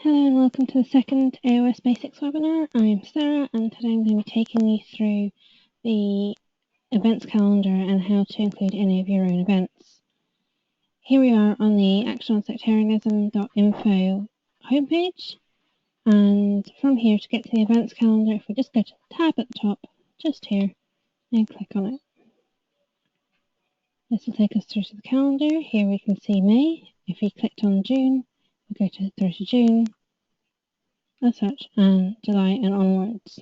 Hello and welcome to the second AoS Basics webinar. I'm Sarah and today I'm going to be taking you through the events calendar and how to include any of your own events. Here we are on the actiononsectarianism.info homepage, and from here to get to the events calendar, if we just go to the tab at the top, just here, and click on it. This will take us through to the calendar. Here we can see May. If we clicked on June, we'll go to 30 June. As such, and July and onwards.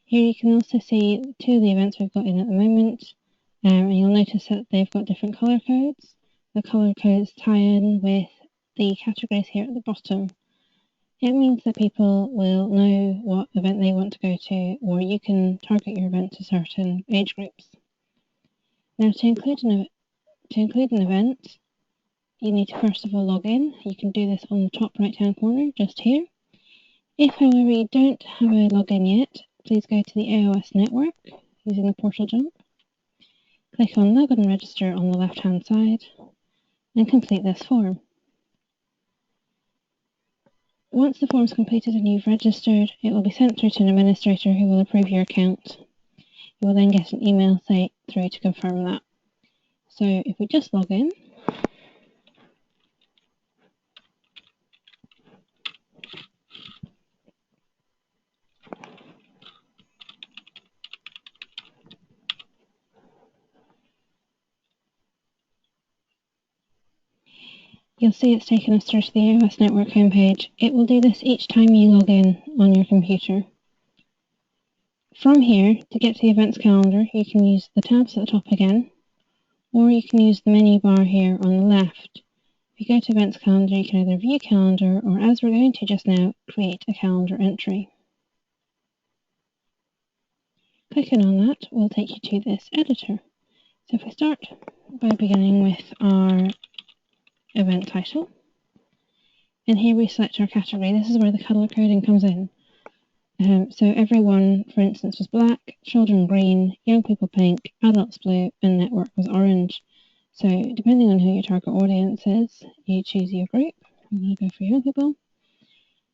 Here you can also see two of the events we've got in at the moment, and you'll notice that they've got different colour codes. The colour codes tie in with the categories here at the bottom. It means that people will know what event they want to go to, or you can target your event to certain age groups. Now, to include an event, you need to first of all log in. You can do this on the top right-hand corner, just here. If, however, you don't have a login yet, please go to the AoS network using the portal jump. Click on Log and Register on the left-hand side and complete this form. Once the form is completed and you've registered, it will be sent through to an administrator who will approve your account. You will then get an email through to confirm that. So if we just log in, you'll see it's taken us through to the AoS network homepage. It will do this each time you log in on your computer. From here, to get to the events calendar, you can use the tabs at the top again, or you can use the menu bar here on the left. If you go to events calendar, you can either view calendar, or as we're going to just now, create a calendar entry. Clicking on that will take you to this editor. So if we start by beginning with our event title, and here we select our category. This is where the colour coding comes in. So everyone, for instance, was black, children green, young people pink, adults blue, and network was orange. So depending on who your target audience is, you choose your group. I'm going to go for young people.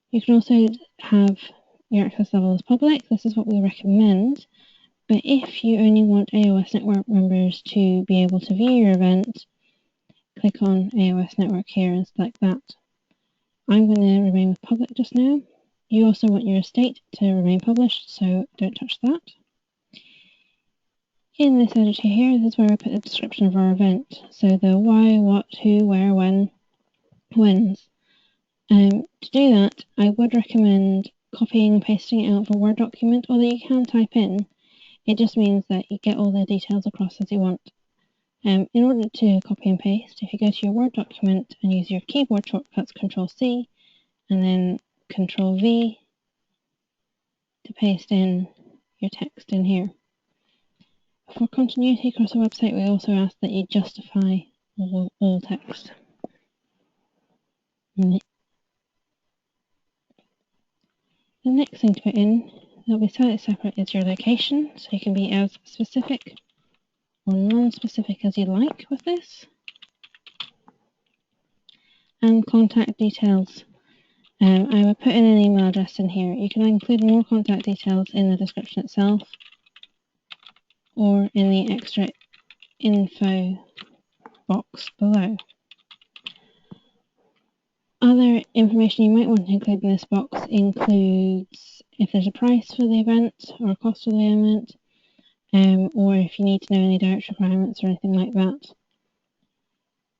You can also have your access level as public. This is what we recommend. But if you only want AoS network members to be able to view your event, click on AoS network here and select that. I'm going to remain with public just now. You also want your estate to remain published, so don't touch that. In this editor here, this is where I put the description of our event. So the why, what, who, where, when, whens. To do that, I would recommend copying and pasting it out of a Word document, although you can type in. It just means that you get all the details across as you want. In order to copy and paste, if you go to your Word document and use your keyboard shortcuts Control-C and then Control-V to paste in your text in here. For continuity across the website, we also ask that you justify all text. The next thing to put in that will be slightly separate is your location, so you can be as specific or non-specific as you like with this. And contact details. I will put in an email address in here. You can include more contact details in the description itself or in the extra info box below. Other information you might want to include in this box includes if there's a price for the event or a cost for the event, or if you need to know any direct requirements or anything like that.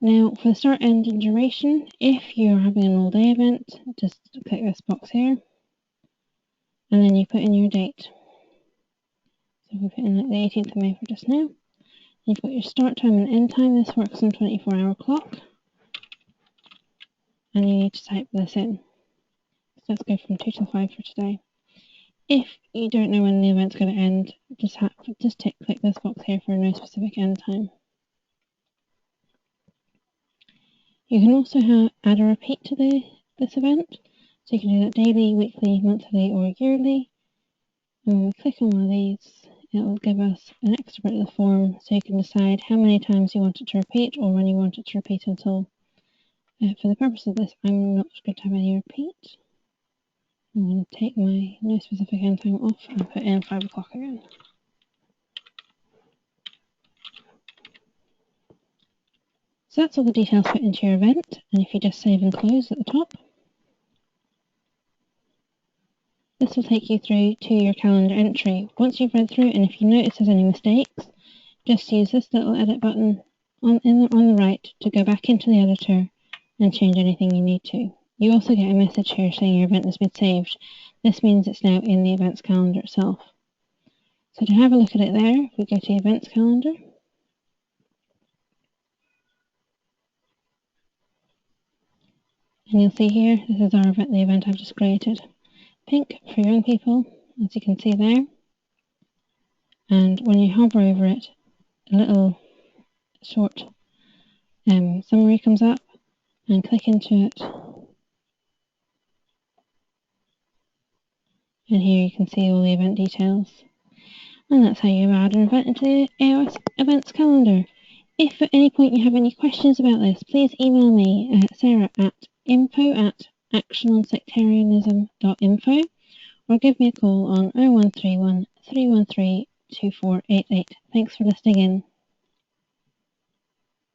Now, for the start, end, and duration, if you're having an all-day event, just click this box here, and then you put in your date. So we put in like the 18th of May for just now. You've got your start time and end time. This works on 24-hour clock. And you need to type this in. So let's go from 2 till 5 for today. If you don't know when the event's going to end, just click this box here for no specific end time. You can also add a repeat to this event. So you can do that daily, weekly, monthly, or yearly. And when we click on one of these, it will give us an extra bit of the form so you can decide how many times you want it to repeat or when you want it to repeat until For the purpose of this, I'm not going to have any repeat. I'm going to take my no specific end time off and put in 5 o'clock again. So that's all the details put into your event, and if you just save and close at the top, this will take you through to your calendar entry. Once you've read through, and if you notice there's any mistakes, just use this little edit button on the right to go back into the editor and change anything you need to. You also get a message here saying your event has been saved. This means it's now in the events calendar itself. So to have a look at it there, if we go to events calendar, and you'll see here, this is our event, the event I've just created. Pink for young people, as you can see there. And when you hover over it, a little short summary comes up, and click into it. And here you can see all the event details. And that's how you add an event into the AoS events calendar. If at any point you have any questions about this, please email me at Sarah at info@actiononsectarianism.info or give me a call on 0131 313 2488. Thanks for listening in.